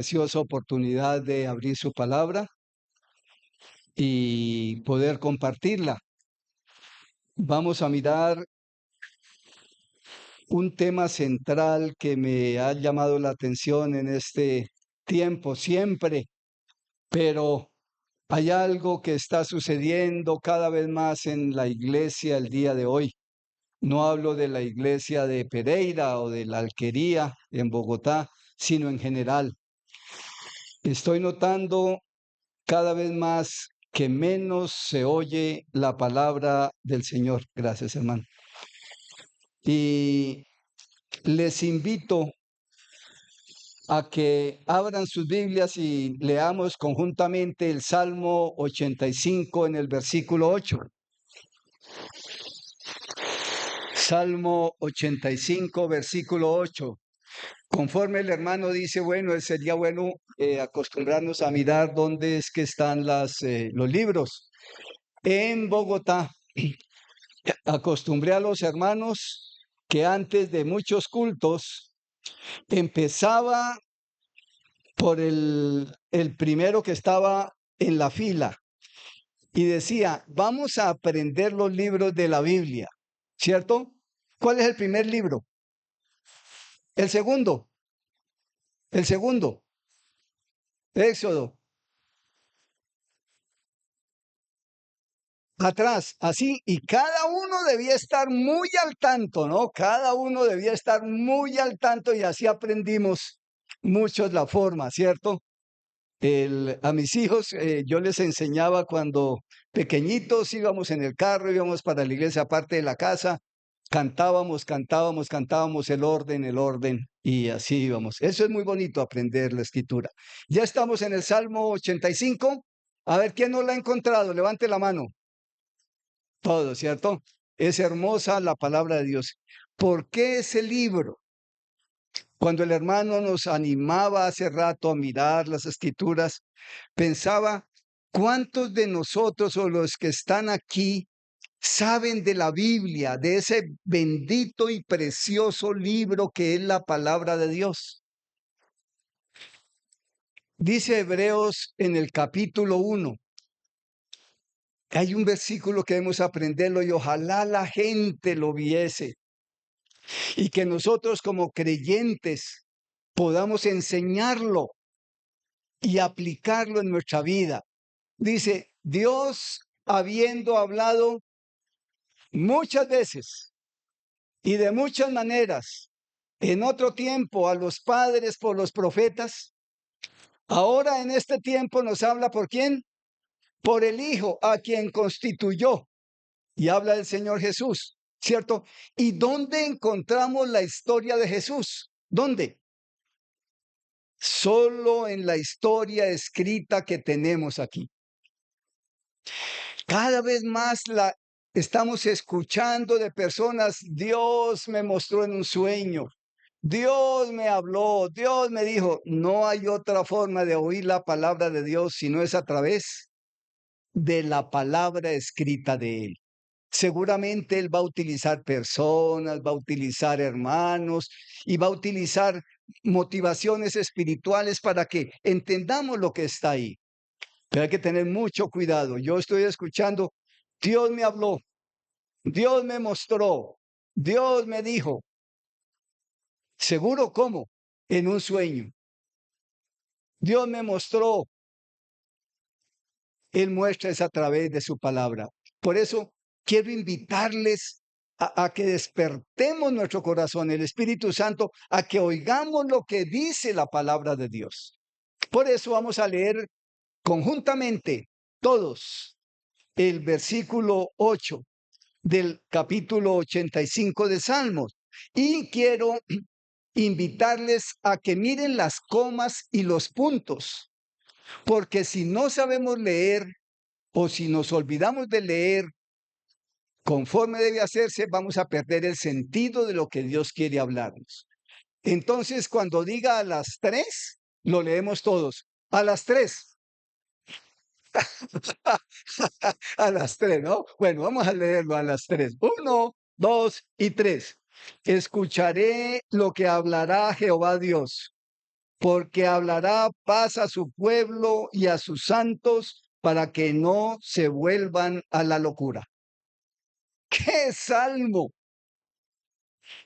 Preciosa oportunidad de abrir su palabra y poder compartirla. Vamos a mirar un tema central que me ha llamado la atención en este tiempo siempre, pero hay algo que está sucediendo cada vez más en la iglesia el día de hoy. No hablo de la iglesia de Pereira o de la Alquería en Bogotá, sino en general. Estoy notando cada vez más que menos se oye la palabra del Señor. Gracias, hermano. Y les invito a que abran sus Biblias y leamos conjuntamente el Salmo 85 en el versículo 8. Salmo 85, versículo 8. Conforme el hermano dice, bueno, sería bueno acostumbrarnos a mirar dónde es que están los libros. En Bogotá, acostumbré a los hermanos que antes de muchos cultos empezaba por el primero que estaba en la fila y decía, vamos a aprender los libros de la Biblia, ¿cierto? ¿Cuál es el primer libro? El segundo, Éxodo. Atrás, así, y cada uno debía estar muy al tanto, ¿no? Cada uno debía estar muy al tanto y así aprendimos muchos la forma, ¿cierto? A mis hijos yo les enseñaba cuando pequeñitos íbamos en el carro, íbamos para la iglesia aparte de la casa, cantábamos el orden, y así íbamos. Eso es muy bonito aprender la escritura. Ya estamos en el Salmo 85. A ver, ¿quién no la ha encontrado? Levante la mano. Todo, ¿cierto? Es hermosa la palabra de Dios. ¿Por qué ese libro? Cuando el hermano nos animaba hace rato a mirar las escrituras, pensaba, ¿cuántos de nosotros o los que están aquí saben de la Biblia, de ese bendito y precioso libro que es la palabra de Dios? Dice Hebreos en el capítulo 1. Hay un versículo que debemos aprenderlo y ojalá la gente lo viese y que nosotros como creyentes podamos enseñarlo y aplicarlo en nuestra vida. Dice, Dios habiendo hablado muchas veces y de muchas maneras en otro tiempo a los padres por los profetas, ahora en este tiempo nos habla ¿por quién? Por el Hijo, a quien constituyó. Y habla del Señor Jesús, ¿cierto? ¿Y dónde encontramos la historia de Jesús? ¿Dónde? Solo en la historia escrita que tenemos aquí. Cada vez más la estamos escuchando de personas, Dios me mostró en un sueño, Dios me habló, Dios me dijo. No hay otra forma de oír la palabra de Dios si no es a través de la palabra escrita de Él. Seguramente Él va a utilizar personas, va a utilizar hermanos y va a utilizar motivaciones espirituales para que entendamos lo que está ahí. Pero hay que tener mucho cuidado. Yo estoy escuchando, Dios me habló, Dios me mostró, Dios me dijo. ¿Seguro cómo? En un sueño. Dios me mostró. Él muestra es a través de su palabra. Por eso quiero invitarles a que despertemos nuestro corazón, el Espíritu Santo, a que oigamos lo que dice la palabra de Dios. Por eso vamos a leer conjuntamente todos el versículo 8 del capítulo 85 de Salmos. Y quiero invitarles a que miren las comas y los puntos, porque si no sabemos leer o si nos olvidamos de leer conforme debe hacerse, vamos a perder el sentido de lo que Dios quiere hablarnos. Entonces, cuando diga a las 3, lo leemos todos. A las 3. A las 3, ¿no? Bueno, vamos a leerlo a las 3. 1, 2 y 3. Escucharé lo que hablará Jehová Dios. porque hablará paz a su pueblo y a sus santos para que no se vuelvan a la locura. ¡Qué salmo!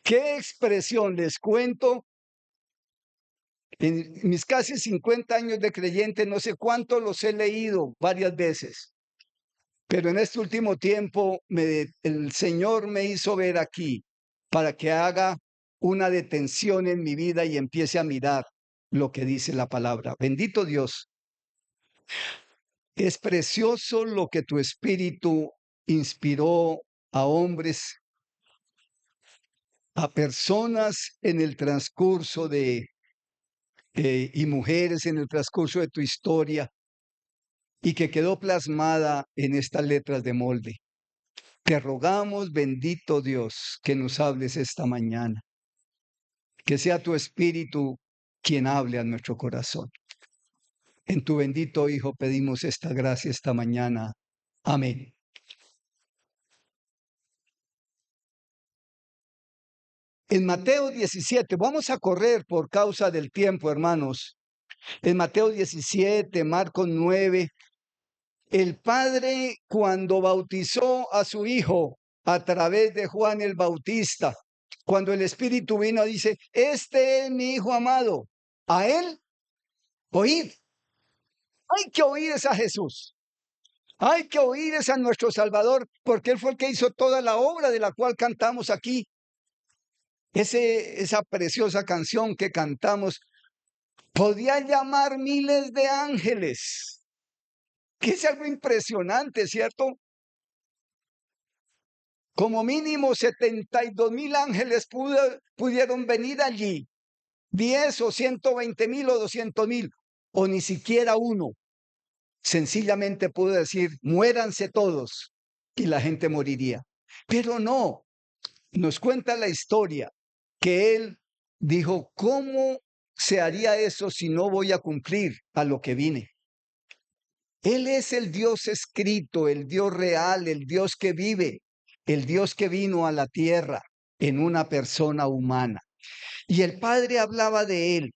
¡Qué expresión! Les cuento, en mis casi 50 años de creyente, no sé cuánto los he leído varias veces, pero en este último tiempo el Señor me hizo ver aquí para que haga una detención en mi vida y empiece a mirar lo que dice la palabra. Bendito Dios. Es precioso lo que tu espíritu inspiró a hombres, a personas en el transcurso y mujeres en el transcurso de tu historia y que quedó plasmada en estas letras de molde. Te rogamos, bendito Dios, que nos hables esta mañana, que sea tu espíritu quien hable a nuestro corazón. En tu bendito Hijo pedimos esta gracia esta mañana. Amén. En Mateo 17, vamos a correr por causa del tiempo, hermanos. En Mateo 17, Marcos 9, el Padre cuando bautizó a su Hijo a través de Juan el Bautista, cuando el Espíritu vino, dice, este es mi Hijo amado, a Él oíd. Hay que oír es a Jesús. Hay que oír es a nuestro Salvador, porque Él fue el que hizo toda la obra de la cual cantamos aquí. Esa preciosa canción que cantamos podía llamar miles de ángeles, que es algo impresionante, ¿cierto? Como mínimo 72,000 ángeles pudieron venir allí, 10 o 120,000 o 200,000, o ni siquiera uno. Sencillamente pudo decir, muéranse todos, y la gente moriría. Pero no, nos cuenta la historia que él dijo, ¿cómo se haría eso si no voy a cumplir a lo que vine? Él es el Dios escrito, el Dios real, el Dios que vive, el Dios que vino a la tierra en una persona humana. Y el Padre hablaba de él.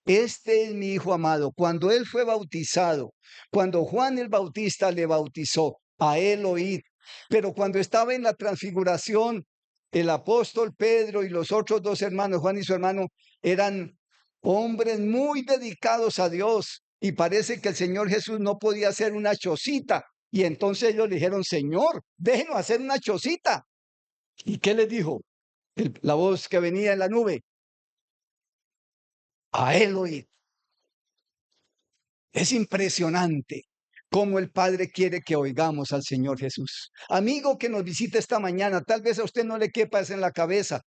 Este es mi Hijo amado. Cuando él fue bautizado, cuando Juan el Bautista le bautizó, a él oíd. Pero cuando estaba en la transfiguración, el apóstol Pedro y los otros dos hermanos, Juan y su hermano, eran hombres muy dedicados a Dios. Y parece que el Señor Jesús no podía hacer una chocita. Y entonces ellos le dijeron, Señor, déjenos hacer una chocita. ¿Y qué les dijo? La voz que venía en la nube. A él oíd. Es impresionante cómo el Padre quiere que oigamos al Señor Jesús. Amigo que nos visita esta mañana, tal vez a usted no le quepa eso en la cabeza.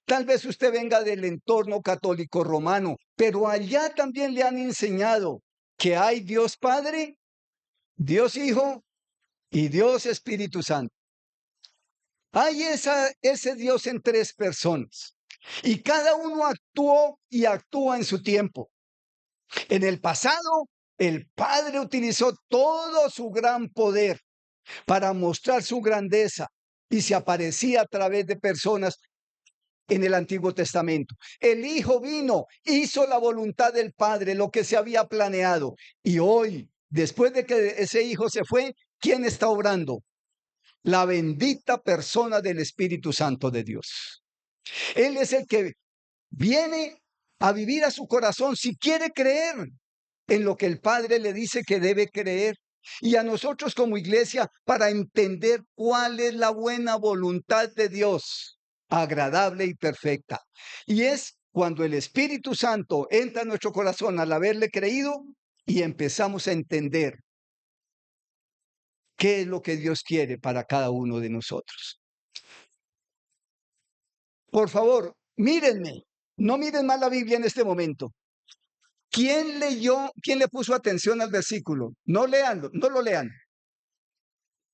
Tal vez usted venga del entorno católico romano, pero allá también le han enseñado que hay Dios Padre, Dios Hijo y Dios Espíritu Santo. Hay ese Dios en tres personas y cada uno actuó y actúa en su tiempo. En el pasado, el Padre utilizó todo su gran poder para mostrar su grandeza y se aparecía a través de personas en el Antiguo Testamento. El Hijo vino, hizo la voluntad del Padre, lo que se había planeado. Y hoy, después de que ese Hijo se fue, ¿quién está obrando? La bendita persona del Espíritu Santo de Dios. Él es el que viene a vivir a su corazón si quiere creer en lo que el Padre le dice que debe creer. Y a nosotros como iglesia para entender cuál es la buena voluntad de Dios, agradable y perfecta. Y es cuando el Espíritu Santo entra en nuestro corazón al haberle creído y empezamos a entender qué es lo que Dios quiere para cada uno de nosotros. Por favor, mírenme, no miren más la Biblia en este momento. ¿Quién leyó, quién le puso atención al versículo? No leanlo, no lo lean.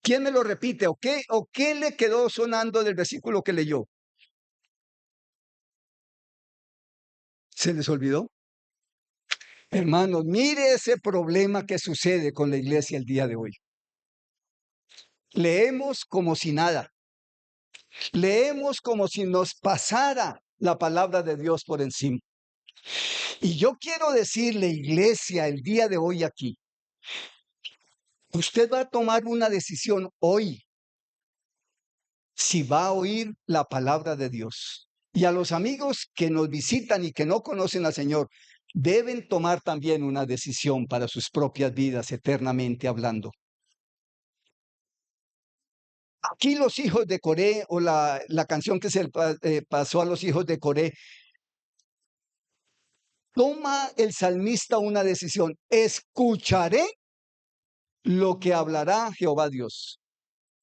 ¿Quién me lo repite? ¿O qué le quedó sonando del versículo que leyó? ¿Se les olvidó? Hermanos, mire ese problema que sucede con la iglesia el día de hoy. Leemos como si nada. Leemos como si nos pasara la palabra de Dios por encima. Y yo quiero decirle, iglesia, el día de hoy aquí, usted va a tomar una decisión hoy si va a oír la palabra de Dios. Y a los amigos que nos visitan y que no conocen al Señor, deben tomar también una decisión para sus propias vidas, eternamente hablando. Aquí los hijos de Coré, o la canción que se pasó a los hijos de Coré, toma el salmista una decisión: escucharé lo que hablará Jehová Dios.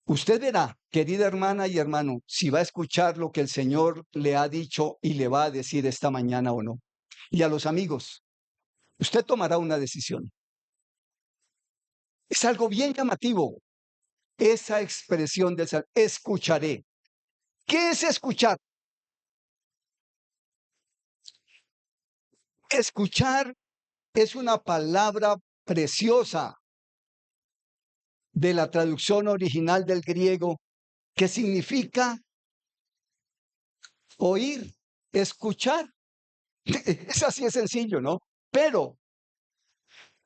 Usted verá, querida hermana y hermano, si va a escuchar lo que el Señor le ha dicho y le va a decir esta mañana o no. Y a los amigos, usted tomará una decisión. Es algo bien llamativo, esa expresión del Salmo: escucharé. ¿Qué es escuchar? Escuchar es una palabra preciosa de la traducción original del griego, que significa oír, escuchar. Es así de sencillo, ¿no? Pero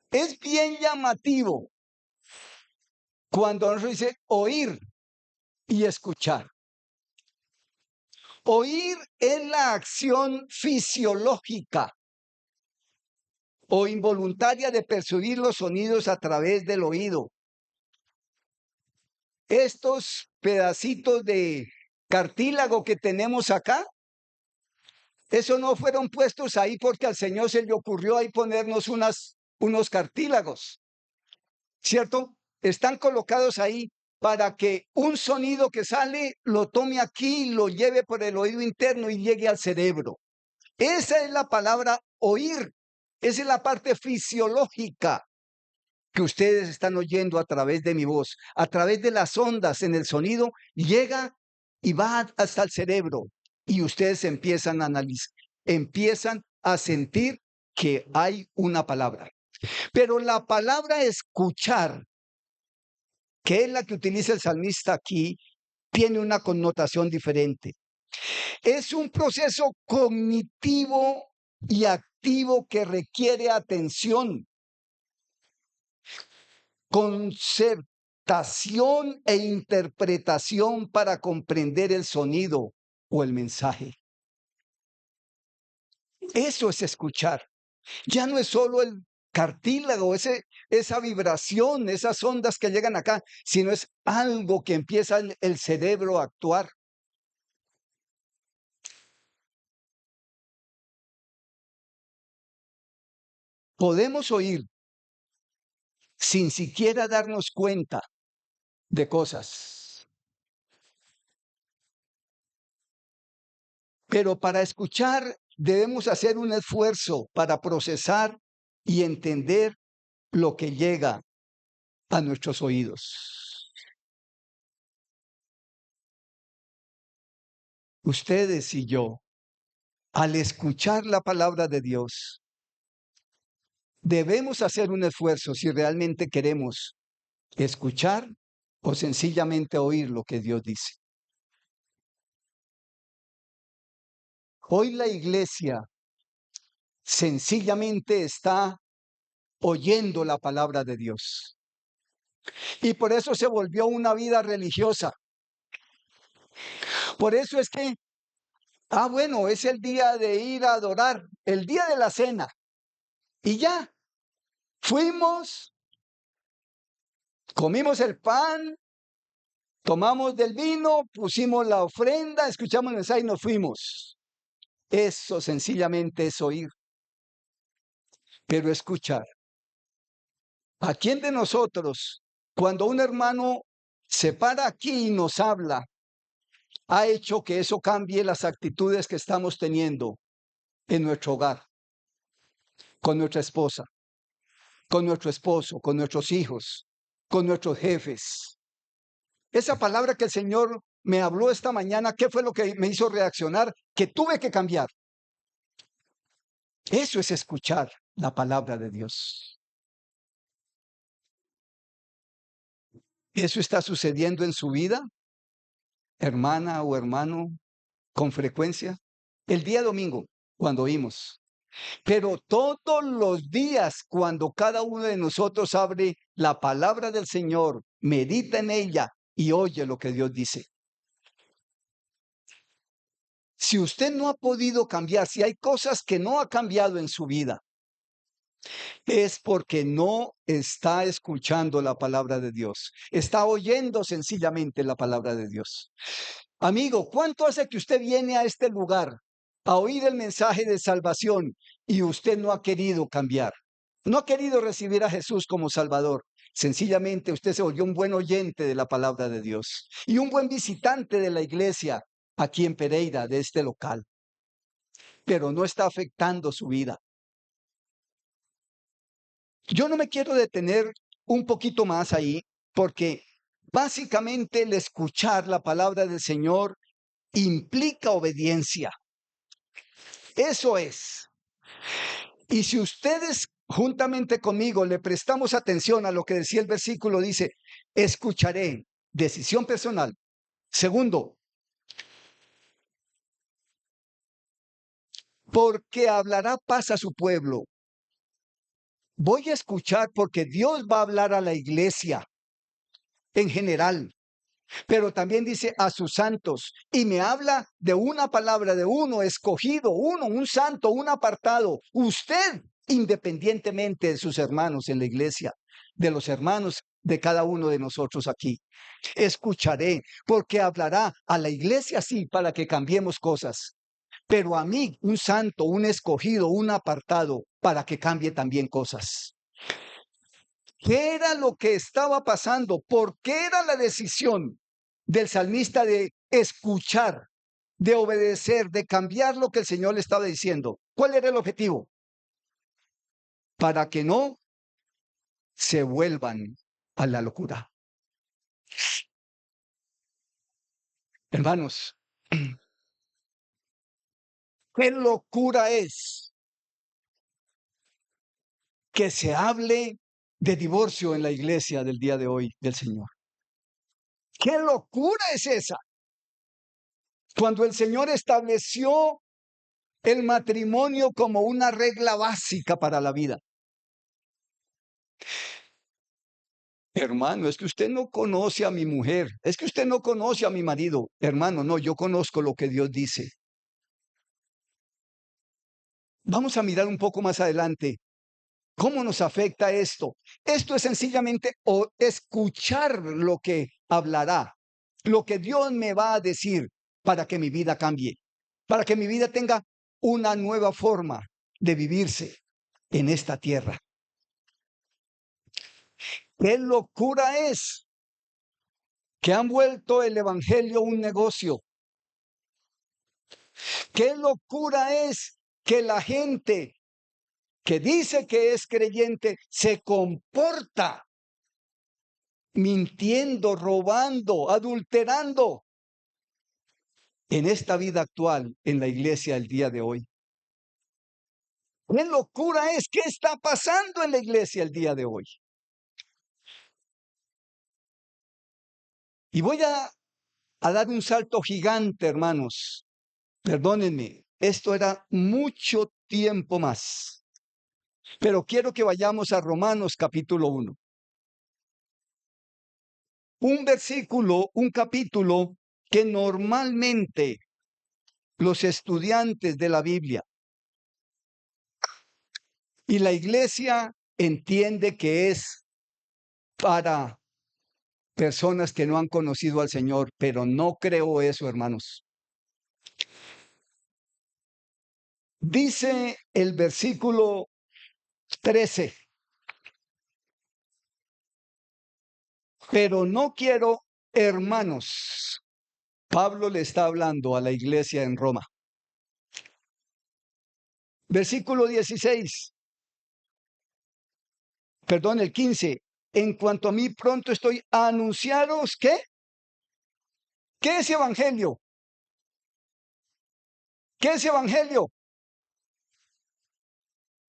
es bien llamativo cuando nos dice oír y escuchar. Oír es la acción fisiológica o involuntaria de percibir los sonidos a través del oído. Estos pedacitos de cartílago que tenemos acá, eso no fueron puestos ahí porque al Señor se le ocurrió ahí ponernos unos cartílagos, ¿cierto? Están colocados ahí para que un sonido que sale lo tome aquí, lo lleve por el oído interno y llegue al cerebro. Esa es la palabra oír. Esa es la parte fisiológica que ustedes están oyendo a través de mi voz, a través de las ondas en el sonido, llega y va hasta el cerebro. Y ustedes empiezan a analizar, empiezan a sentir que hay una palabra. Pero la palabra escuchar, que es la que utiliza el salmista aquí, tiene una connotación diferente. Es un proceso cognitivo y activo que requiere atención, concertación e interpretación para comprender el sonido o el mensaje. Eso es escuchar. Ya no es solo el cartílago, esa vibración, esas ondas que llegan acá, sino es algo que empieza el cerebro a actuar. Podemos oír sin siquiera darnos cuenta de cosas. Pero para escuchar debemos hacer un esfuerzo para procesar y entender lo que llega a nuestros oídos. Ustedes y yo, al escuchar la palabra de Dios, debemos hacer un esfuerzo si realmente queremos escuchar o sencillamente oír lo que Dios dice. Hoy la iglesia sencillamente está oyendo la palabra de Dios. Y por eso se volvió una vida religiosa. Por eso es que, bueno, es el día de ir a adorar, el día de la cena. Y ya, fuimos, comimos el pan, tomamos del vino, pusimos la ofrenda, escuchamos el mensaje y nos fuimos. Eso sencillamente es oír. Pero escuchar. ¿A quién de nosotros, cuando un hermano se para aquí y nos habla, ha hecho que eso cambie las actitudes que estamos teniendo en nuestro hogar, con nuestra esposa, con nuestro esposo, con nuestros hijos, con nuestros jefes? Esa palabra que el Señor me habló esta mañana, ¿qué fue lo que me hizo reaccionar? Que tuve que cambiar. Eso es escuchar la palabra de Dios. ¿Eso está sucediendo en su vida, hermana o hermano, con frecuencia? El día domingo, cuando oímos, Pero todos los días, cuando cada uno de nosotros abre la palabra del Señor, medita en ella y oye lo que Dios dice. Si usted no ha podido cambiar, si hay cosas que no ha cambiado en su vida, es porque no está escuchando la palabra de Dios. Está oyendo sencillamente la palabra de Dios. Amigo, ¿cuánto hace que usted viene a este lugar a oír el mensaje de salvación y usted no ha querido cambiar? No ha querido recibir a Jesús como Salvador. Sencillamente usted se volvió un buen oyente de la palabra de Dios y un buen visitante de la iglesia aquí en Pereira, de este local, pero no está afectando su vida. Yo no me quiero detener un poquito más ahí, porque básicamente el escuchar la palabra del Señor implica obediencia. Eso es. Y si ustedes juntamente conmigo le prestamos atención a lo que decía el versículo, dice, escucharé, decisión personal. Segundo, porque hablará paz a su pueblo. Voy a escuchar porque Dios va a hablar a la iglesia en general, pero también dice a sus santos, y me habla de una palabra, de uno escogido, uno, un santo, un apartado, usted, independientemente de sus hermanos en la iglesia, de los hermanos de cada uno de nosotros aquí. Escucharé, porque hablará a la iglesia, sí, para que cambiemos cosas, pero a mí, un santo, un escogido, un apartado, para que cambie también cosas. ¿Qué era lo que estaba pasando? ¿Por qué era la decisión del salmista de escuchar, de obedecer, de cambiar lo que el Señor le estaba diciendo? ¿Cuál era el objetivo? Para que no se vuelvan a la locura. Hermanos, ¿qué locura es que se hable de divorcio en la iglesia del día de hoy del Señor? ¿Qué locura es esa? Cuando el Señor estableció el matrimonio como una regla básica para la vida. Hermano, es que usted no conoce a mi mujer, es que usted no conoce a mi marido. Hermano, no, yo conozco lo que Dios dice. Vamos a mirar un poco más adelante cómo nos afecta esto. Esto es sencillamente escuchar lo que hablará, lo que Dios me va a decir para que mi vida cambie, para que mi vida tenga una nueva forma de vivirse en esta tierra. ¡Qué locura es que han vuelto el evangelio un negocio! ¡Qué locura es que la gente que dice que es creyente se comporta mintiendo, robando, adulterando en esta vida actual en la iglesia el día de hoy? ¡Qué locura es! ¿Qué está pasando en la iglesia el día de hoy? Y voy a dar un salto gigante, hermanos. Perdónenme, esto era mucho tiempo más. Pero quiero que vayamos a Romanos capítulo 1. Un versículo, un capítulo que normalmente los estudiantes de la Biblia y la iglesia entiende que es para personas que no han conocido al Señor, pero no creo eso, hermanos. Dice el versículo 13, pero no quiero, hermanos. Pablo le está hablando a la iglesia en Roma. Versículo 16, perdón, el 15. En cuanto a mí, pronto estoy a anunciaros, ¿qué? ¿Qué es evangelio? ¿Qué es evangelio?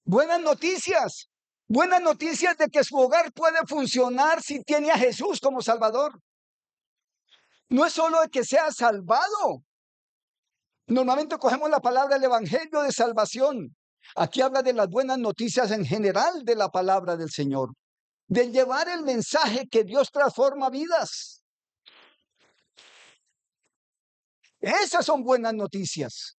Buenas noticias. Buenas noticias de que su hogar puede funcionar si tiene a Jesús como Salvador. No es solo de que sea salvado. Normalmente cogemos la palabra del evangelio de salvación, Aquí habla de las buenas noticias en general de la palabra del Señor, de llevar el mensaje que Dios transforma vidas. Esas son buenas noticias.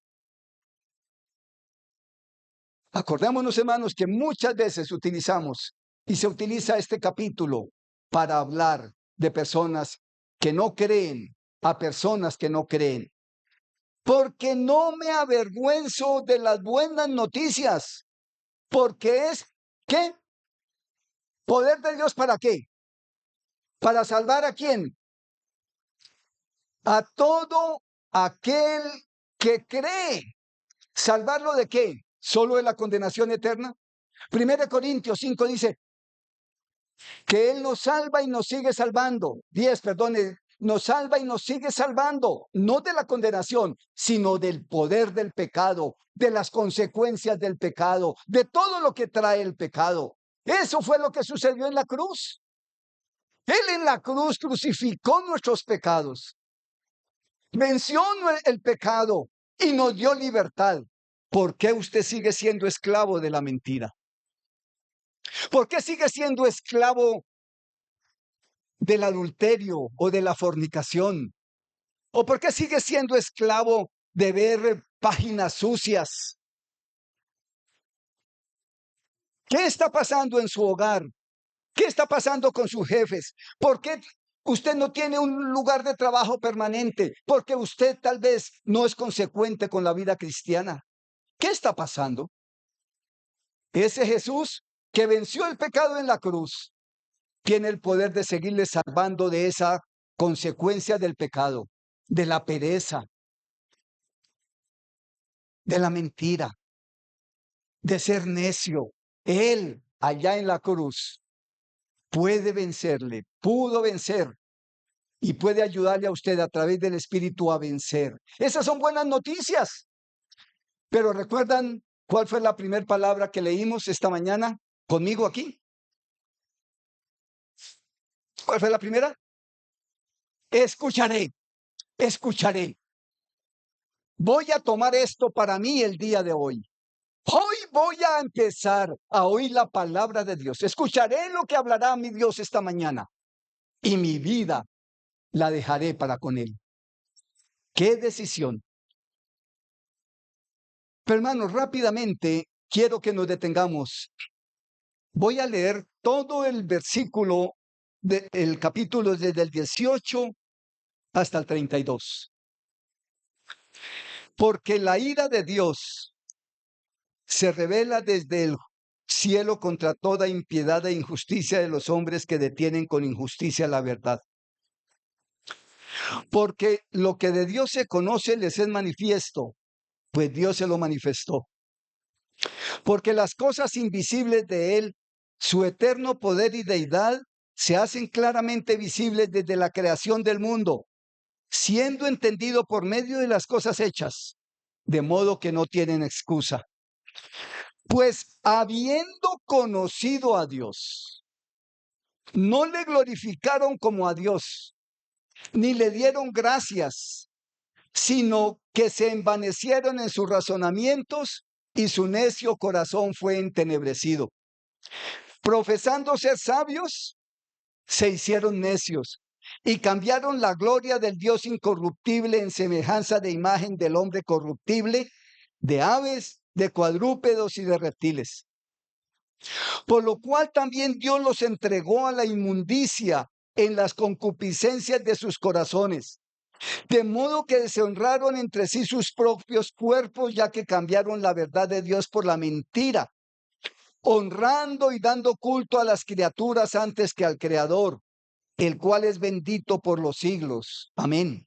Acordémonos, hermanos, que muchas veces utilizamos y se utiliza este capítulo para hablar de personas que no creen, a personas que no creen. Porque no me avergüenzo de las buenas noticias, porque es, ¿qué? Poder de Dios, ¿para qué? ¿Para salvar a quién? A todo aquel que cree. ¿Salvarlo de qué? ¿Solo de la condenación eterna? 1 Corintios 5 dice que Él nos salva y nos sigue salvando. 10, perdone, nos salva y nos sigue salvando, no de la condenación, sino del poder del pecado, de las consecuencias del pecado, de todo lo que trae el pecado. Eso fue lo que sucedió en la cruz. Él en la cruz crucificó nuestros pecados, venció el pecado y nos dio libertad. ¿Por qué usted sigue siendo esclavo de la mentira? ¿Por qué sigue siendo esclavo del adulterio o de la fornicación? ¿O por qué sigue siendo esclavo de ver páginas sucias? ¿Qué está pasando en su hogar? ¿Qué está pasando con sus jefes? ¿Por qué usted no tiene un lugar de trabajo permanente? Porque usted tal vez no es consecuente con la vida cristiana. ¿Qué está pasando? Ese Jesús que venció el pecado en la cruz tiene el poder de seguirle salvando de esa consecuencia del pecado, de la pereza, de la mentira, de ser necio. Él, allá en la cruz, puede vencerle, pudo vencer y puede ayudarle a usted a través del Espíritu a vencer. Esas son buenas noticias. Pero ¿recuerdan cuál fue la primera palabra que leímos esta mañana conmigo aquí? ¿Cuál fue la primera? Escucharé, escucharé. Voy a tomar esto para mí el día de hoy. Hoy voy a empezar a oír la palabra de Dios. Escucharé lo que hablará mi Dios esta mañana y mi vida la dejaré para con Él. ¡Qué decisión! Pero hermanos, rápidamente quiero que nos detengamos. Voy a leer todo el versículo del capítulo desde el 18 hasta el 32. Porque la ira de Dios se revela desde el cielo contra toda impiedad e injusticia de los hombres que detienen con injusticia la verdad. Porque lo que de Dios se conoce les es manifiesto, pues Dios se lo manifestó. Porque las cosas invisibles de Él, su eterno poder y deidad, se hacen claramente visibles desde la creación del mundo, siendo entendido por medio de las cosas hechas, de modo que no tienen excusa. Pues habiendo conocido a Dios, no le glorificaron como a Dios, ni le dieron gracias, sino que se envanecieron en sus razonamientos y su necio corazón fue entenebrecido. Profesando ser sabios, se hicieron necios y cambiaron la gloria del Dios incorruptible en semejanza de imagen del hombre corruptible, de aves, de cuadrúpedos y de reptiles. Por lo cual también Dios los entregó a la inmundicia en las concupiscencias de sus corazones, de modo que deshonraron entre sí sus propios cuerpos, ya que cambiaron la verdad de Dios por la mentira, honrando y dando culto a las criaturas antes que al Creador, el cual es bendito por los siglos. Amén.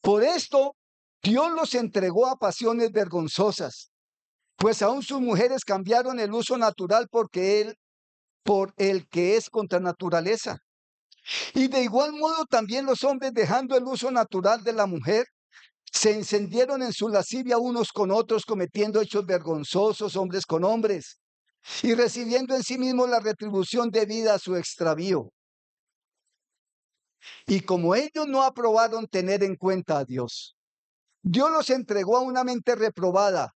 Por esto, Dios los entregó a pasiones vergonzosas, pues aún sus mujeres cambiaron el uso natural por el que es contra naturaleza. Y de igual modo también los hombres, dejando el uso natural de la mujer, se encendieron en su lascivia unos con otros, cometiendo hechos vergonzosos hombres con hombres, y recibiendo en sí mismos la retribución debida a su extravío. Y como ellos no aprobaron tener en cuenta a Dios, Dios los entregó a una mente reprobada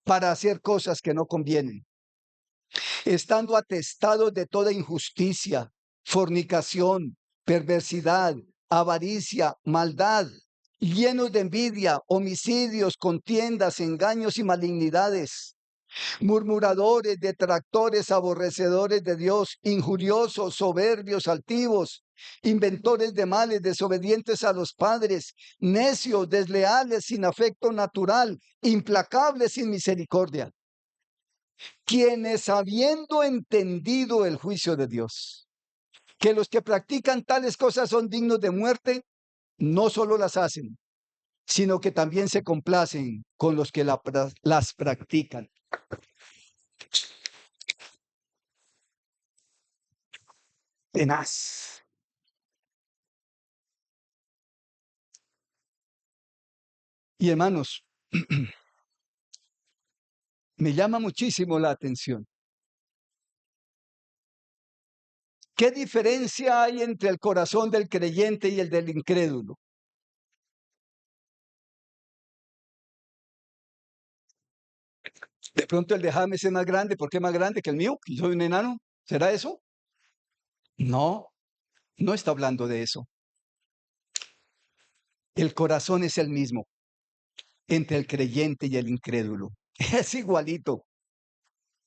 para hacer cosas que no convienen, estando atestados de toda injusticia, fornicación, perversidad, avaricia, maldad, llenos de envidia, homicidios, contiendas, engaños y malignidades, murmuradores, detractores, aborrecedores de Dios, injuriosos, soberbios, altivos, inventores de males, desobedientes a los padres, necios, desleales, sin afecto natural, implacables, sin misericordia, quienes habiendo entendido el juicio de Dios, que los que practican tales cosas son dignos de muerte, no solo las hacen, sino que también se complacen con los que las practican. Tenaz. Y hermanos, me llama muchísimo la atención. ¿Qué diferencia hay entre el corazón del creyente y el del incrédulo? De pronto el de James es más grande, ¿por qué más grande que el mío? ¿Y soy un enano? ¿Será eso? No, no está hablando de eso. El corazón es el mismo entre el creyente y el incrédulo. Es igualito.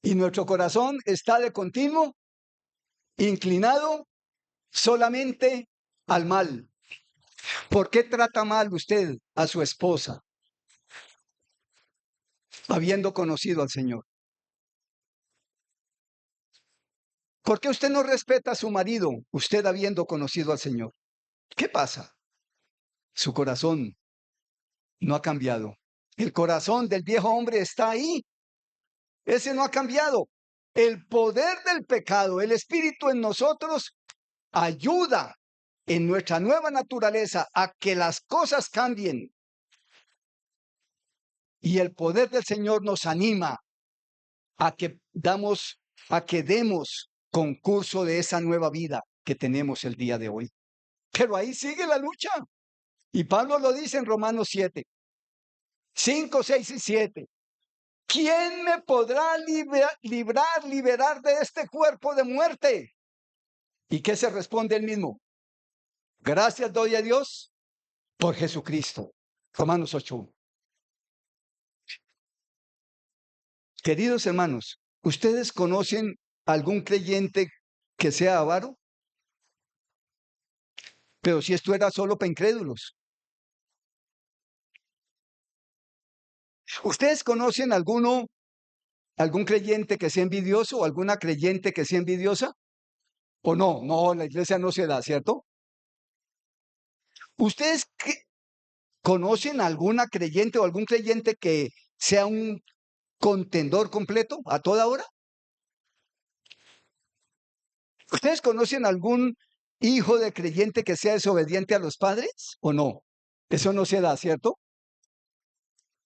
Y nuestro corazón está de continuo inclinado solamente al mal. ¿Por qué trata mal usted a su esposa habiendo conocido al Señor? ¿Por qué usted no respeta a su marido usted habiendo conocido al Señor? ¿Qué pasa? Su corazón no ha cambiado. El corazón del viejo hombre está ahí. Ese no ha cambiado. El poder del pecado, el espíritu en nosotros, ayuda en nuestra nueva naturaleza a que las cosas cambien. Y el poder del Señor nos anima a que demos concurso de esa nueva vida que tenemos el día de hoy. Pero ahí sigue la lucha. Y Pablo lo dice en Romanos 7, 5, 6 y 7. ¿Quién me podrá liberar de este cuerpo de muerte? ¿Y qué se responde él mismo? Gracias doy a Dios por Jesucristo. Romanos 8. Queridos hermanos, ¿ustedes conocen algún creyente que sea avaro? Pero si esto era solo para incrédulos. ¿Ustedes conocen algún creyente que sea envidioso o alguna creyente que sea envidiosa? ¿O no? No, la iglesia no se da, ¿cierto? ¿Ustedes conocen alguna creyente o algún creyente que sea un contendor completo a toda hora? ¿Ustedes conocen algún hijo de creyente que sea desobediente a los padres o no? Eso no se da, ¿cierto?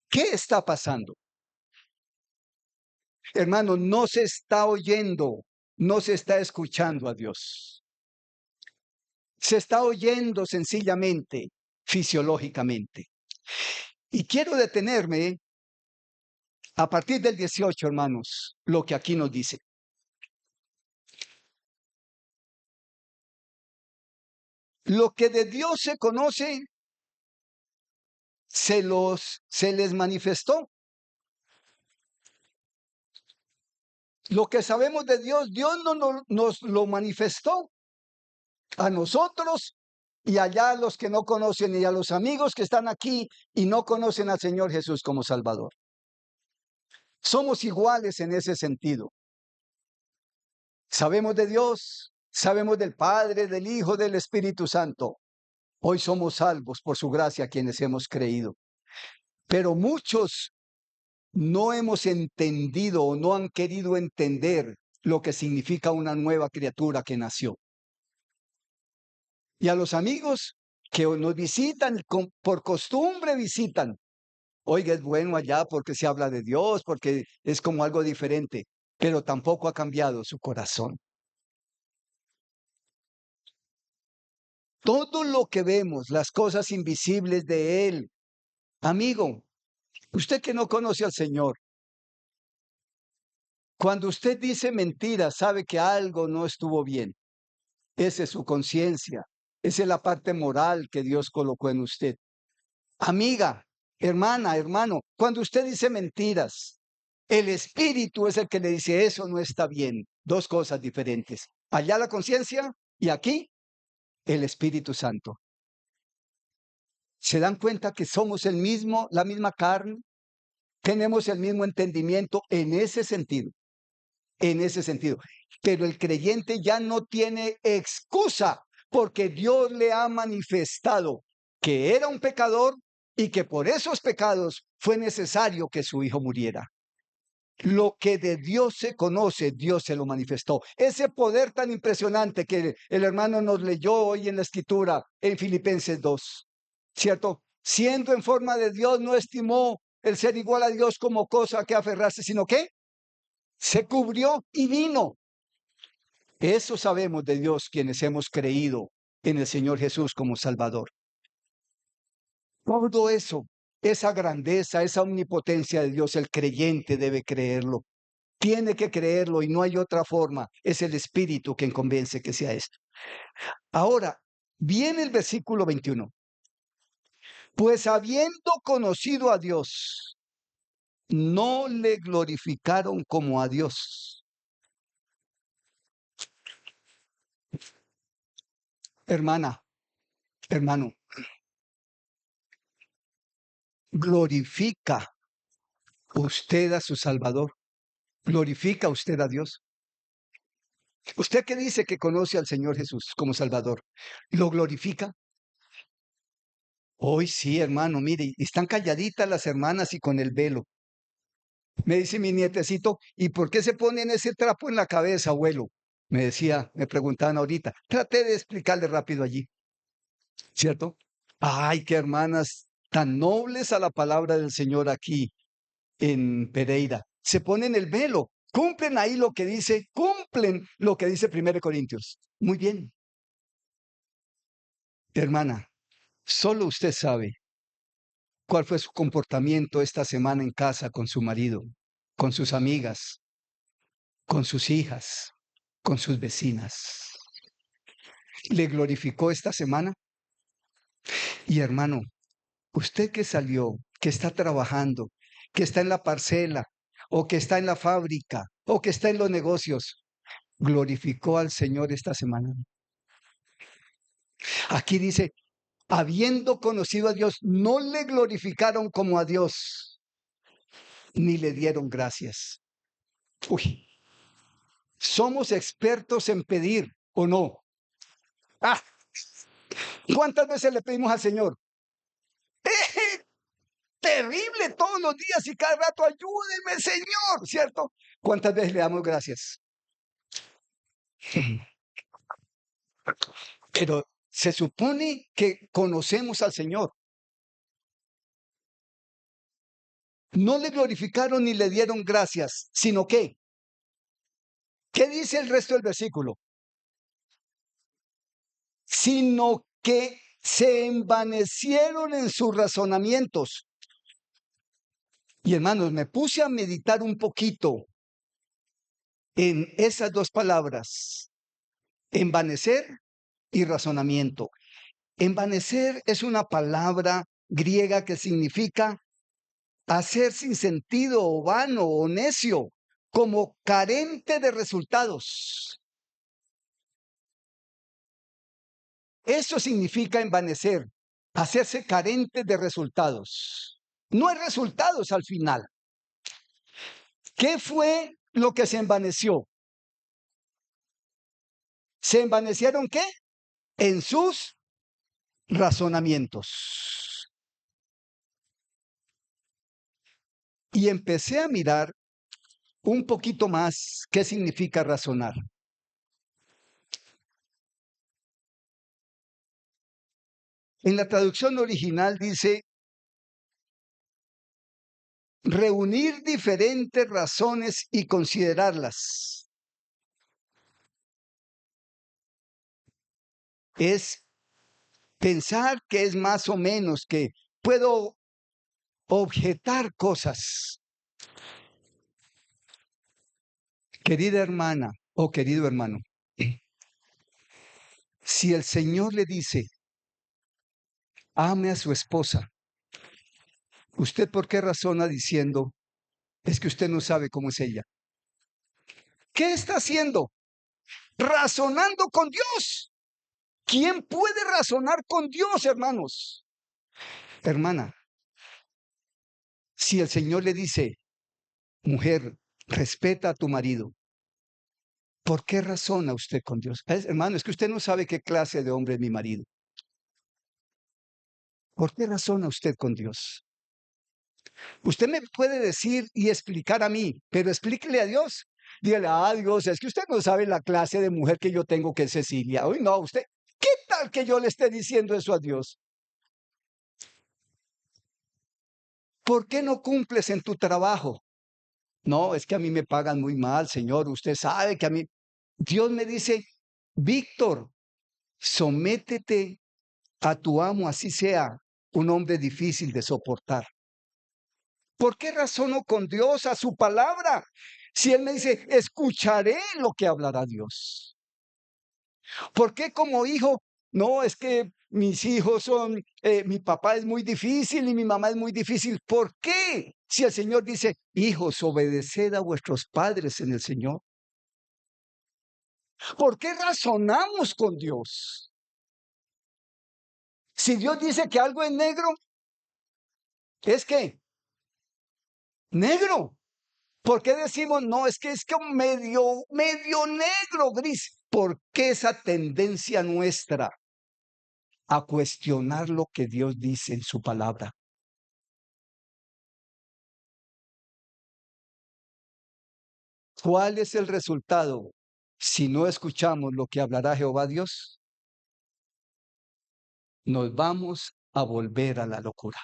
¿Qué está pasando? Hermano, no se está oyendo, no se está escuchando a Dios. Se está oyendo sencillamente, fisiológicamente. Y quiero detenerme a partir del 18, hermanos, lo que aquí nos dice. Lo que de Dios se conoce, se les manifestó. Lo que sabemos de Dios, Dios no nos lo manifestó a nosotros y allá a los que no conocen y a los amigos que están aquí y no conocen al Señor Jesús como Salvador. Somos iguales en ese sentido. Sabemos de Dios, sabemos del Padre, del Hijo, del Espíritu Santo. Hoy somos salvos por su gracia quienes hemos creído. Pero muchos no hemos entendido o no han querido entender lo que significa una nueva criatura que nació. Y a los amigos que nos visitan, por costumbre visitan, oiga, es bueno allá porque se habla de Dios, porque es como algo diferente, pero tampoco ha cambiado su corazón. Todo lo que vemos, las cosas invisibles de Él, amigo, usted que no conoce al Señor, Cuando usted dice mentira, sabe que algo no estuvo bien. Esa es su conciencia. Esa es la parte moral que Dios colocó en usted. Amiga, hermana, hermano, cuando usted dice mentiras, el espíritu es el que le dice eso no está bien. Dos cosas diferentes. Allá la conciencia y aquí el Espíritu Santo. ¿Se dan cuenta que somos el mismo, la misma carne? Tenemos el mismo entendimiento en ese sentido, en ese sentido. Pero el creyente ya no tiene excusa porque Dios le ha manifestado que era un pecador y que por esos pecados fue necesario que su hijo muriera. Lo que de Dios se conoce, Dios se lo manifestó. Ese poder tan impresionante que el hermano nos leyó hoy en la escritura en Filipenses 2, ¿cierto? Siendo en forma de Dios, no estimó el ser igual a Dios como cosa que aferrarse, sino que se cubrió y vino. Eso sabemos de Dios quienes hemos creído en el Señor Jesús como Salvador. Todo eso, esa grandeza, esa omnipotencia de Dios, el creyente debe creerlo. Tiene que creerlo y no hay otra forma. Es el Espíritu quien convence que sea esto. Ahora, viene el versículo 21. Pues habiendo conocido a Dios, no le glorificaron como a Dios. Hermana, hermano, glorifica usted a su Salvador. Glorifica usted a Dios. ¿Usted qué dice que conoce al Señor Jesús como Salvador? ¿Lo glorifica? Hoy sí, hermano, mire, están calladitas las hermanas y con el velo. Me dice mi nietecito, ¿y por qué se ponen ese trapo en la cabeza, abuelo? Me decía, me preguntaban ahorita. Traté de explicarle rápido allí, ¿cierto? Ay, qué hermanas tan nobles a la palabra del Señor aquí en Pereira. Se ponen el velo, cumplen ahí lo que dice, cumplen lo que dice 1 Corintios. Muy bien, hermana, solo usted sabe cuál fue su comportamiento esta semana en casa con su marido, con sus amigas, con sus hijas, con sus vecinas. ¿Le glorificó esta semana? Y hermano, usted que salió, que está trabajando, que está en la parcela, o que está en la fábrica, o que está en los negocios, ¿glorificó al Señor esta semana? Aquí dice, habiendo conocido a Dios, no le glorificaron como a Dios, ni le dieron gracias. Uy, somos expertos en pedir, ¿o no? Ah, ¿cuántas veces le pedimos al Señor? Terrible todos los días y cada rato, ayúdeme, Señor, ¿cierto? ¿Cuántas veces le damos gracias? Pero se supone que conocemos al Señor. No le glorificaron ni le dieron gracias, sino que, ¿qué dice el resto del versículo? Sino que se envanecieron en sus razonamientos. Y hermanos, me puse a meditar un poquito en esas dos palabras, envanecer y razonamiento. Envanecer es una palabra griega que significa hacer sin sentido o vano o necio, como carente de resultados. Eso significa envanecer, hacerse carente de resultados. No hay resultados al final. ¿Qué fue lo que se envaneció? ¿Se envanecieron qué? En sus razonamientos. Y empecé a mirar un poquito más qué significa razonar. En la traducción original dice reunir diferentes razones y considerarlas. Es pensar que es más o menos, que puedo objetar cosas. Querida hermana o querido hermano, si el Señor le dice, ame a su esposa, ¿usted por qué razona diciendo, es que usted no sabe cómo es ella? ¿Qué está haciendo? Razonando con Dios. ¿Quién puede razonar con Dios, hermanos? Hermana, si el Señor le dice, mujer, respeta a tu marido, ¿por qué razona usted con Dios? Hermano, es que usted no sabe qué clase de hombre es mi marido. ¿Por qué razona usted con Dios? Usted me puede decir y explicar a mí, pero explíquele a Dios. Dígale, Dios, es que usted no sabe la clase de mujer que yo tengo, que es Cecilia. Uy, no, usted, ¿qué tal que yo le esté diciendo eso a Dios? ¿Por qué no cumples en tu trabajo? No, es que a mí me pagan muy mal, Señor. Usted sabe que a mí... Dios me dice, Víctor, sométete a tu amo, así sea un hombre difícil de soportar. ¿Por qué razono con Dios a su palabra? Si Él me dice, escucharé lo que hablará Dios. ¿Por qué como hijo? No, es que mis hijos son, mi papá es muy difícil y mi mamá es muy difícil. ¿Por qué? Si el Señor dice, hijos, obedeced a vuestros padres en el Señor. ¿Por qué razonamos con Dios? Si Dios dice que algo es negro, es que negro. ¿Por qué decimos, no, es que medio negro, gris? ¿Por qué esa tendencia nuestra a cuestionar lo que Dios dice en su palabra? ¿Cuál es el resultado si no escuchamos lo que hablará Jehová Dios? Nos vamos a volver a la locura.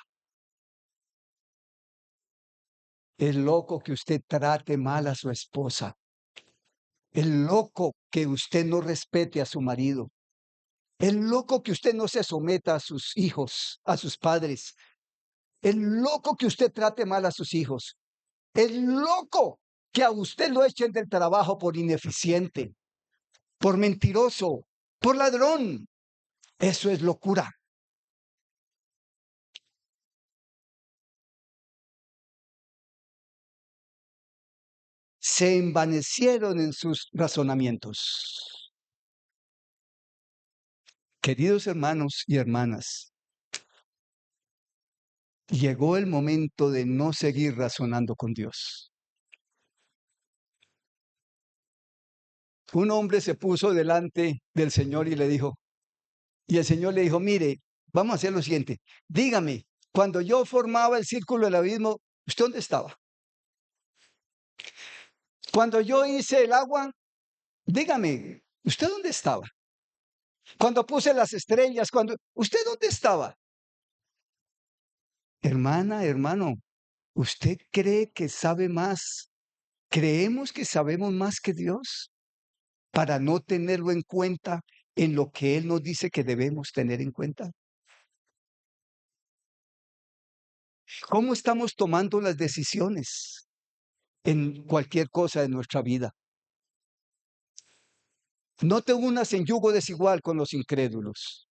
Es loco que usted trate mal a su esposa. Es loco que usted no respete a su marido. Es loco que usted no se someta a sus hijos, a sus padres. Es loco que usted trate mal a sus hijos. Es loco que a usted lo echen del trabajo por ineficiente, por mentiroso, por ladrón. Eso es locura. Se envanecieron en sus razonamientos. Queridos hermanos y hermanas, llegó el momento de no seguir razonando con Dios. Un hombre se puso delante del Señor y le dijo, y el Señor le dijo, mire, vamos a hacer lo siguiente, dígame, cuando yo formaba el círculo del abismo, ¿usted dónde estaba? Cuando yo hice el agua, dígame, ¿usted dónde estaba? Cuando puse las estrellas, ¿usted dónde estaba? Hermana, hermano, ¿usted cree que sabe más? ¿Creemos que sabemos más que Dios para no tenerlo en cuenta en lo que Él nos dice que debemos tener en cuenta? ¿Cómo estamos tomando las decisiones en cualquier cosa de nuestra vida? No te unas en yugo desigual con los incrédulos.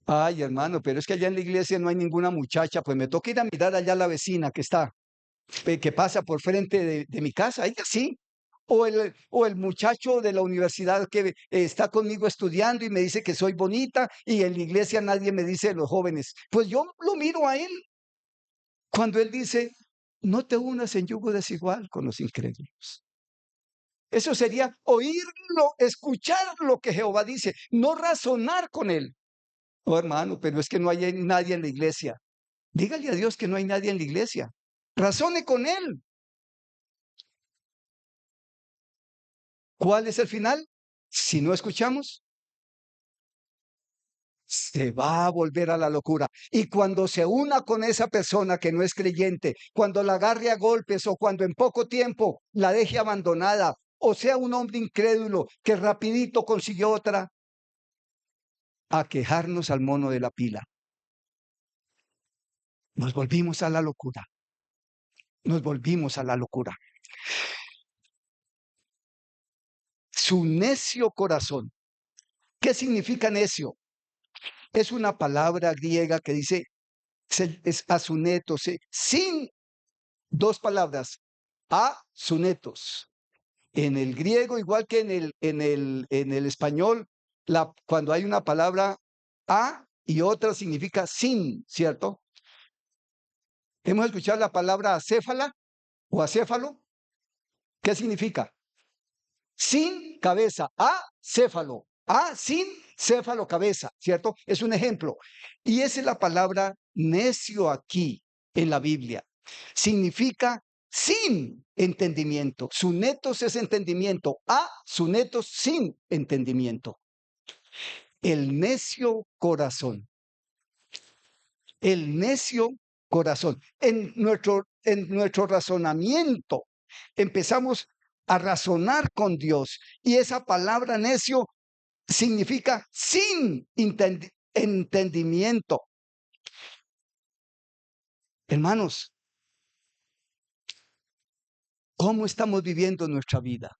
Ay, hermano, pero es que allá en la iglesia no hay ninguna muchacha, pues me toca ir a mirar allá a la vecina que está, que pasa por frente de mi casa, ella sí. O el muchacho de la universidad que está conmigo estudiando y me dice que soy bonita y en la iglesia nadie me dice de los jóvenes. Pues yo lo miro a él cuando él dice, no te unas en yugo desigual con los incrédulos. Eso sería oírlo, escuchar lo que Jehová dice, no razonar con él. Oh, hermano, pero es que no hay nadie en la iglesia. Dígale a Dios que no hay nadie en la iglesia. Razone con él. ¿Cuál es el final? Si no escuchamos, se va a volver a la locura. Y cuando se una con esa persona que no es creyente, cuando la agarre a golpes o cuando en poco tiempo la deje abandonada, o sea un hombre incrédulo que rapidito consiguió otra, a quejarnos al mono de la pila. Nos volvimos a la locura. Nos volvimos a la locura. su necio corazón. ¿Qué significa necio? Es una palabra griega que dice, es asunetos, sin dos palabras, asunetos. En el griego, igual que en el español, cuando hay una palabra a y otra significa sin, ¿cierto? Hemos escuchado la palabra acéfala o acéfalo. ¿Qué significa? Sin cabeza, acéfalo, sin céfalo, cabeza, ¿cierto? Es un ejemplo. Y esa es la palabra necio aquí en la Biblia. Significa sin entendimiento. Sunetos es entendimiento, sunetos sin entendimiento. El necio corazón. El necio corazón. En nuestro razonamiento empezamos a razonar con Dios y esa palabra necio significa sin entendimiento. Hermanos, ¿cómo estamos viviendo nuestra vida?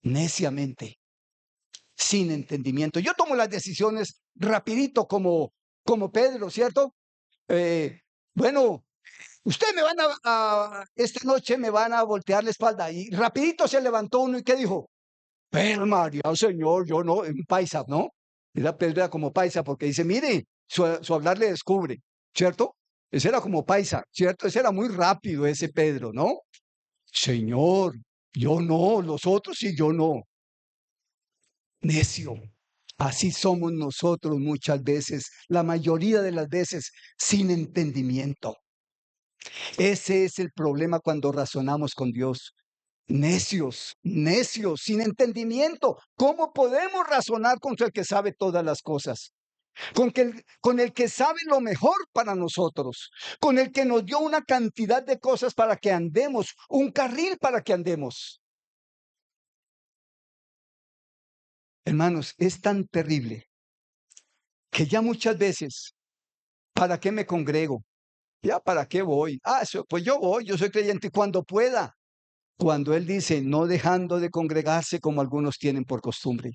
Neciamente, sin entendimiento. Yo tomo las decisiones rapidito como Pedro, ¿cierto? Bueno, ustedes esta noche me van a voltear la espalda. Y rapidito se levantó uno y ¿qué dijo? Pero María, Señor, yo no, en paisa, ¿no? Era Pedro era como paisa porque dice, mire, su hablar le descubre, ¿cierto? Ese era como paisa, ¿cierto? Ese era muy rápido ese Pedro, ¿no? Señor, yo no, los otros y yo no. Necio. Así somos nosotros muchas veces, la mayoría de las veces, sin entendimiento. Ese es el problema cuando razonamos con Dios. Necios, necios, sin entendimiento. ¿Cómo podemos razonar contra el que sabe todas las cosas? Con el que sabe lo mejor para nosotros, con el que nos dio una cantidad de cosas para que andemos, un carril para que andemos. Hermanos, es tan terrible que ya muchas veces, ¿para qué me congrego? ¿Ya para qué voy? Pues yo voy, yo soy creyente cuando pueda. Cuando él dice, no dejando de congregarse como algunos tienen por costumbre.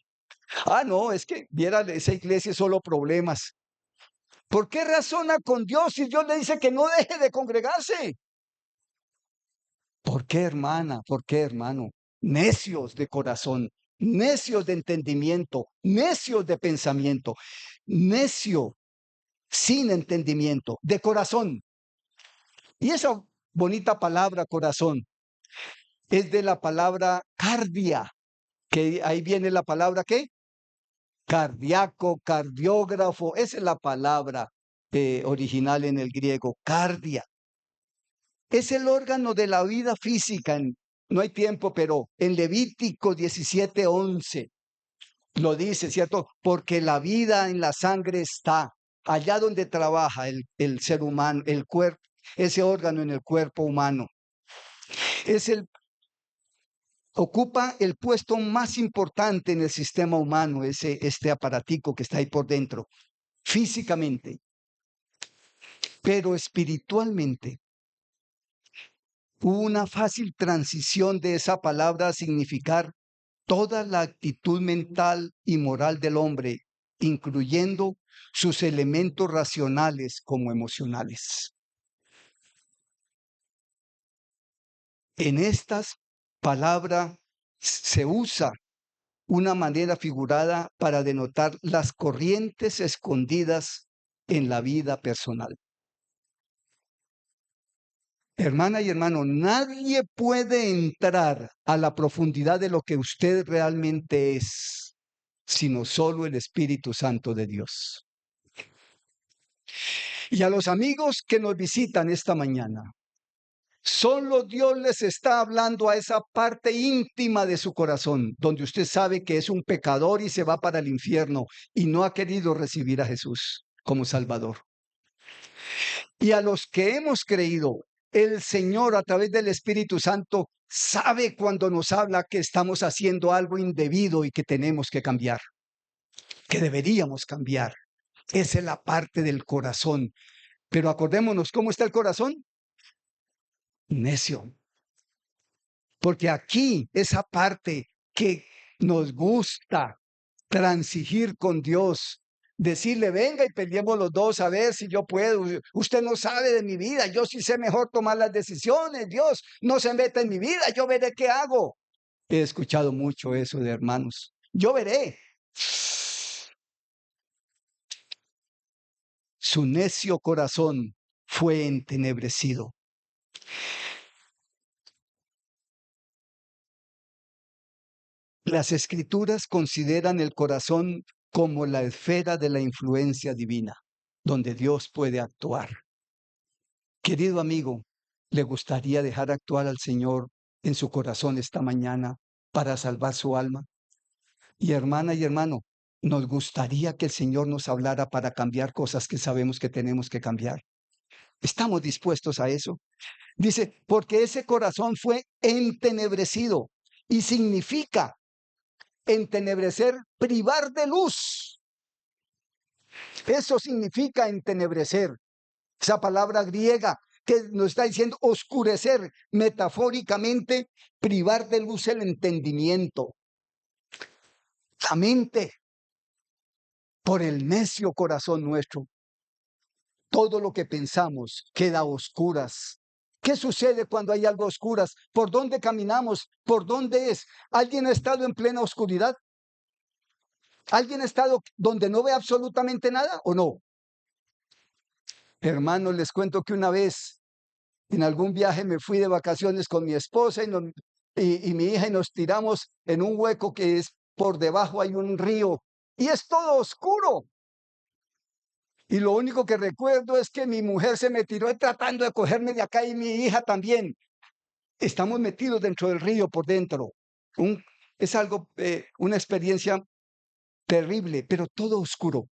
No, es que viera esa iglesia solo problemas. ¿Por qué razona con Dios si Dios le dice que no deje de congregarse? ¿Por qué, hermana? ¿Por qué, hermano? Necios de corazón, necios de entendimiento, necios de pensamiento, necio sin entendimiento, de corazón. Y esa bonita palabra corazón es de la palabra cardia, que ahí viene la palabra ¿qué? Cardíaco, cardiógrafo, esa es la palabra original en el griego, cardia. Es el órgano de la vida física. No hay tiempo, pero en Levítico 17:11 lo dice, ¿cierto? Porque la vida en la sangre está allá donde trabaja el ser humano, el cuerpo, ese órgano en el cuerpo humano. Ocupa el puesto más importante en el sistema humano, este aparatico que está ahí por dentro, físicamente, pero espiritualmente. Hubo una fácil transición de esa palabra a significar toda la actitud mental y moral del hombre, incluyendo sus elementos racionales como emocionales. En estas palabras se usa una manera figurada para denotar las corrientes escondidas en la vida personal. Hermana y hermano, nadie puede entrar a la profundidad de lo que usted realmente es, sino solo el Espíritu Santo de Dios. Y a los amigos que nos visitan esta mañana, solo Dios les está hablando a esa parte íntima de su corazón, donde usted sabe que es un pecador y se va para el infierno y no ha querido recibir a Jesús como Salvador. Y a los que hemos creído, el Señor a través del Espíritu Santo sabe cuando nos habla que estamos haciendo algo indebido y que tenemos que cambiar, que deberíamos cambiar. Esa es la parte del corazón. Pero acordémonos, ¿cómo está el corazón? Necio. Porque aquí, esa parte que Nos gusta transigir con Dios, decirle, venga y peleemos los dos a ver si yo puedo. Usted no sabe de mi vida, yo sí sé mejor tomar las decisiones. Dios no se meta en mi vida, yo veré qué hago. He escuchado mucho eso de hermanos. Yo veré. Su necio corazón fue entenebrecido. Las escrituras consideran el corazón como la esfera de la influencia divina, donde Dios puede actuar. Querido amigo, ¿le gustaría dejar actuar al Señor en su corazón esta mañana para salvar su alma? Y hermana y hermano, nos gustaría que el Señor nos hablara para cambiar cosas que sabemos que tenemos que cambiar. ¿Estamos dispuestos a eso? Dice, porque ese corazón fue entenebrecido y significa entenebrecer, privar de luz. Eso significa entenebrecer. Esa palabra griega que nos está diciendo oscurecer, metafóricamente, privar de luz el entendimiento. La mente, por el necio corazón nuestro, todo lo que pensamos queda a oscuras. ¿Qué sucede cuando hay algo a oscuras? ¿Por dónde caminamos? ¿Por dónde es? ¿Alguien ha estado en plena oscuridad? ¿Alguien ha estado donde no ve absolutamente nada o no? Hermanos, les cuento que una vez en algún viaje me fui de vacaciones con mi esposa y mi hija y nos tiramos en un hueco que es por debajo hay un río y es todo oscuro. Y lo único que recuerdo es que mi mujer se me tiró tratando de cogerme de acá y mi hija también. Estamos metidos dentro del río por dentro. Es algo, una experiencia terrible, pero todo oscuro.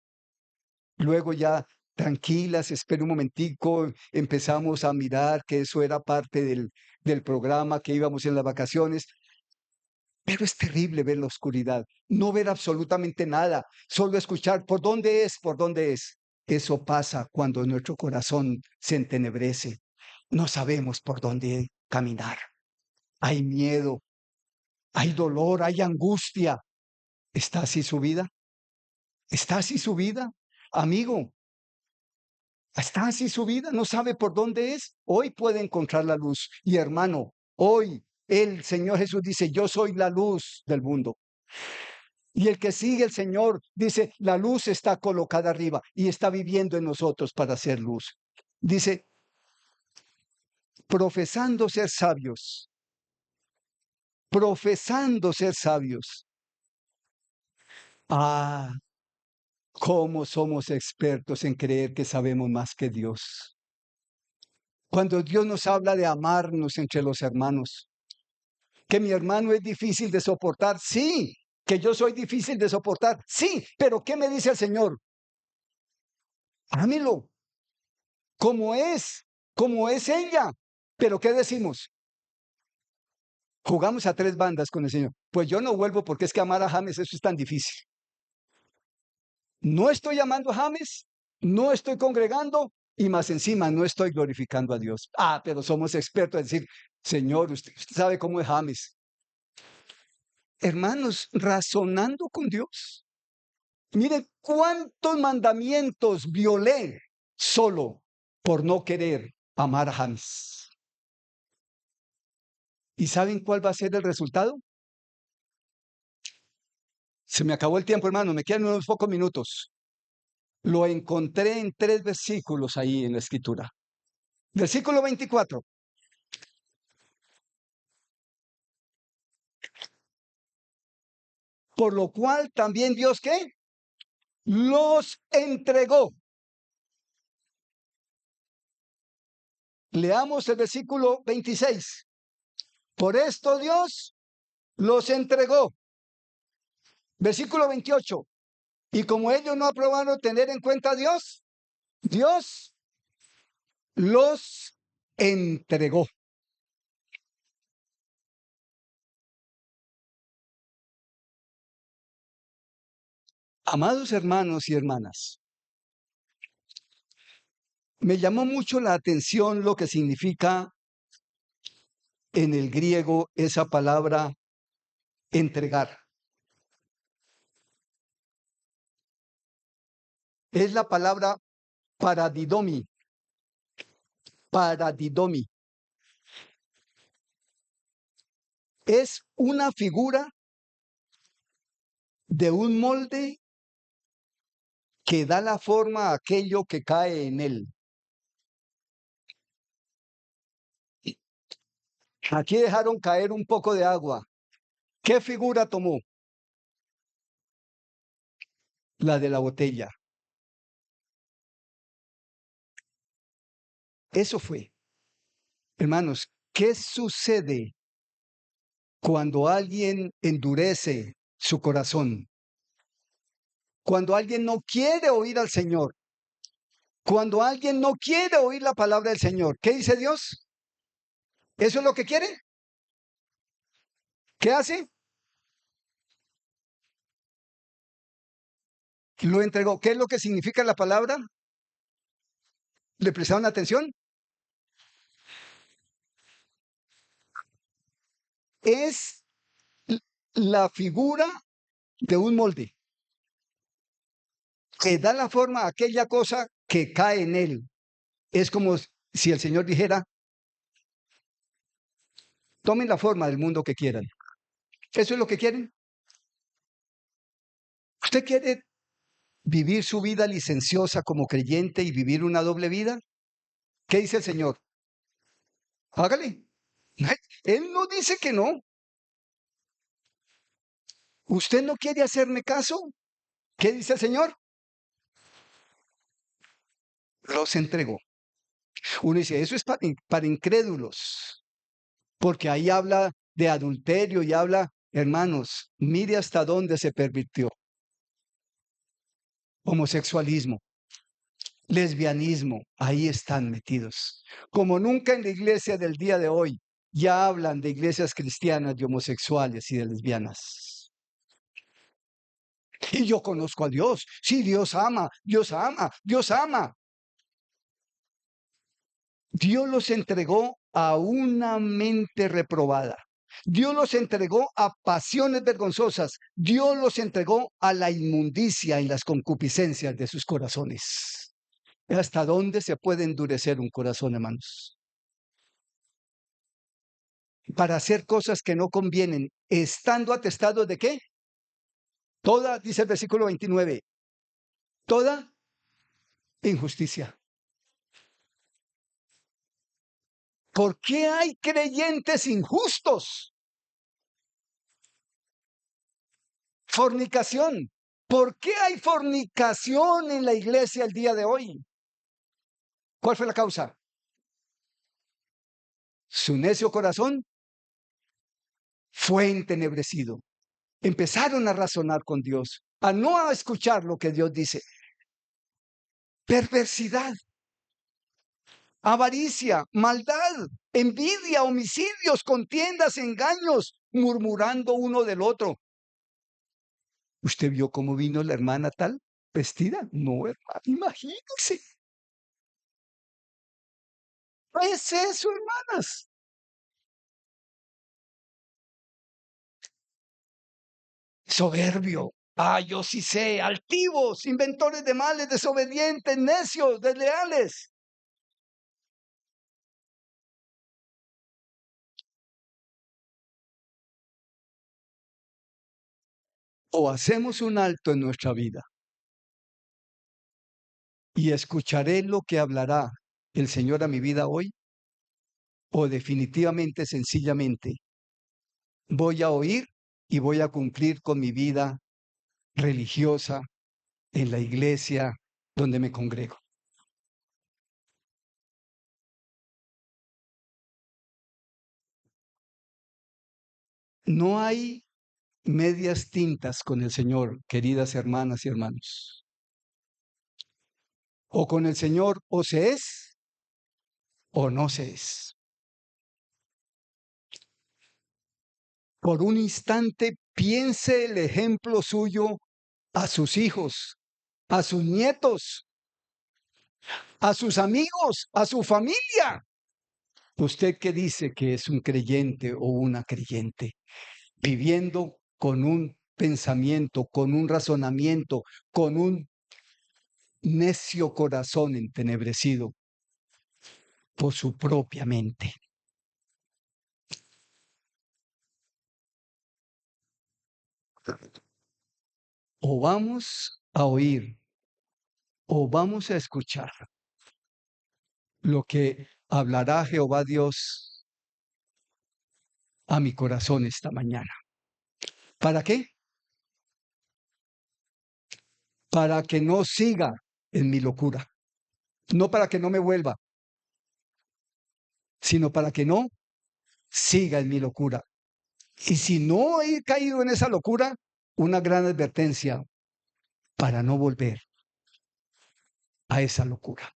Luego ya tranquilas, espera un momentico, empezamos a mirar que eso era parte del programa, que íbamos en las vacaciones. Pero es terrible ver la oscuridad, no ver absolutamente nada, solo escuchar por dónde es, por dónde es. Eso pasa cuando nuestro corazón se entenebrece. No sabemos por dónde caminar. Hay miedo, hay dolor, hay angustia. ¿Está así su vida? ¿Está así su vida? Amigo, ¿está así su vida? ¿No sabe por dónde es? Hoy puede encontrar la luz. Y hermano, hoy el Señor Jesús dice, yo soy la luz del mundo. Y el que sigue el Señor dice, la luz está colocada arriba y está viviendo en nosotros para hacer luz. Dice, profesando ser sabios, profesando ser sabios. Ah, cómo somos expertos en creer que sabemos más que Dios. Cuando Dios nos habla de amarnos entre los hermanos, que mi hermano es difícil de soportar, sí, que yo soy difícil de soportar, sí, pero ¿qué me dice el Señor? Ámelo, como es ella. Pero ¿qué decimos? Jugamos a tres bandas con el Señor. Pues yo no vuelvo porque es que amar a James eso es tan difícil. No estoy amando a James, no estoy congregando y más encima no estoy glorificando a Dios. Ah, pero somos expertos en decir, Señor, usted sabe cómo es James. Hermanos, razonando con Dios. Miren cuántos mandamientos violé solo por no querer amar a James. ¿Y saben cuál va a ser el resultado? Se me acabó el tiempo, hermano, me quedan unos pocos minutos. Lo encontré en 3 versículos ahí en la escritura. Versículo 24. Por lo cual también Dios, ¿qué? Los entregó. Leamos el versículo 26. Por esto Dios los entregó. Versículo 28. Y como ellos no aprobaron tener en cuenta a Dios, Dios los entregó. Amados hermanos y hermanas, me llamó mucho la atención lo que significa en el griego esa palabra entregar. Es la palabra paradidomi. Paradidomi. Es una figura de un molde que da la forma a aquello que cae en él. Aquí dejaron caer un poco de agua. ¿Qué figura tomó? La de la botella. Eso fue. Hermanos, ¿qué sucede cuando alguien endurece su corazón? Cuando alguien no quiere oír al Señor. Cuando alguien no quiere oír la palabra del Señor. ¿Qué dice Dios? ¿Eso es lo que quiere? ¿Qué hace? Lo entregó. ¿Qué es lo que significa la palabra? ¿Le prestaron atención? Es la figura de un molde que da la forma a aquella cosa que cae en él. Es como si el Señor dijera, tomen la forma del mundo que quieran. ¿Eso es lo que quieren? ¿Usted quiere vivir su vida licenciosa como creyente y vivir una doble vida? ¿Qué dice el Señor? Hágale. Él no dice que no. ¿Usted no quiere hacerme caso? ¿Qué dice el Señor? Los entregó. Uno dice, eso es para incrédulos, porque ahí habla de adulterio y habla, hermanos, mire hasta dónde se pervirtió. Homosexualismo, lesbianismo, ahí están metidos. Como nunca en la iglesia del día de hoy, ya hablan de iglesias cristianas, de homosexuales y de lesbianas. Y yo conozco a Dios. Sí, Dios ama, Dios ama, Dios ama. Dios los entregó a una mente reprobada. Dios los entregó a pasiones vergonzosas. Dios los entregó a la inmundicia y las concupiscencias de sus corazones. ¿Hasta dónde se puede endurecer un corazón, hermanos? Para hacer cosas que no convienen, estando atestados de qué? Toda, dice el versículo 29, toda injusticia. ¿Por qué hay creyentes injustos? Fornicación. ¿Por qué hay fornicación en la iglesia el día de hoy? ¿Cuál fue la causa? Su necio corazón fue entenebrecido. Empezaron a razonar con Dios, a no escuchar lo que Dios dice. Perversidad, avaricia, maldad, envidia, homicidios, contiendas, engaños, murmurando uno del otro. ¿Usted vio cómo vino la hermana tal vestida? No, hermano, imagínese. ¿Qué es eso, hermanas? Soberbio. Ah, yo sí sé, altivos, inventores de males, desobedientes, necios, desleales. O hacemos un alto en nuestra vida y escucharé lo que hablará el Señor a mi vida hoy, o definitivamente, sencillamente, voy a oír y voy a cumplir con mi vida religiosa en la iglesia donde me congrego. No hay medias tintas con el Señor, queridas hermanas y hermanos. O con el Señor o se es o no se es. Por un instante piense el ejemplo suyo a sus hijos, a sus nietos, a sus amigos, a su familia. Usted que dice que es un creyente o una creyente, viviendo con un pensamiento, con un razonamiento, con un necio corazón entenebrecido por su propia mente. O vamos a oír, o vamos a escuchar lo que hablará Jehová Dios a mi corazón esta mañana. ¿Para qué? Para que no siga en mi locura. No para que no me vuelva, sino para que no siga en mi locura. Y si no he caído en esa locura, una gran advertencia para no volver a esa locura.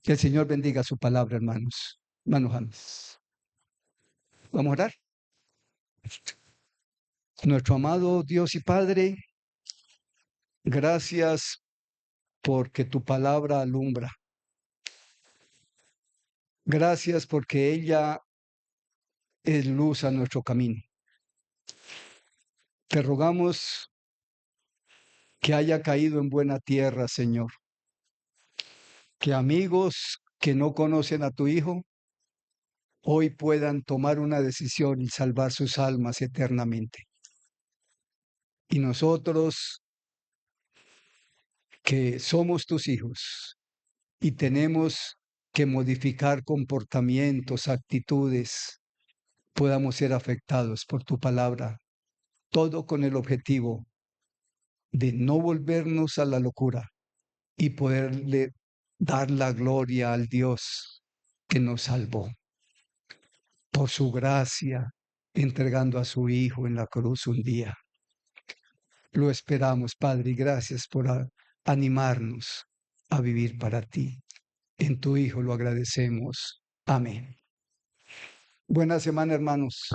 Que el Señor bendiga su palabra, hermanos. Hermanos James. Vamos a orar. Nuestro amado Dios y Padre, gracias porque tu palabra alumbra. Gracias porque ella es luz a nuestro camino. Te rogamos que haya caído en buena tierra, Señor. Que amigos que no conocen a tu Hijo hoy puedan tomar una decisión y salvar sus almas eternamente. Y nosotros que somos tus hijos y tenemos que modificar comportamientos, actitudes, podamos ser afectados por tu palabra, todo con el objetivo de no volvernos a la locura y poderle dar la gloria al Dios que nos salvó por su gracia, entregando a su Hijo en la cruz un día. Lo esperamos, Padre, y gracias por animarnos a vivir para ti. En tu Hijo lo agradecemos. Amén. Buena semana, hermanos.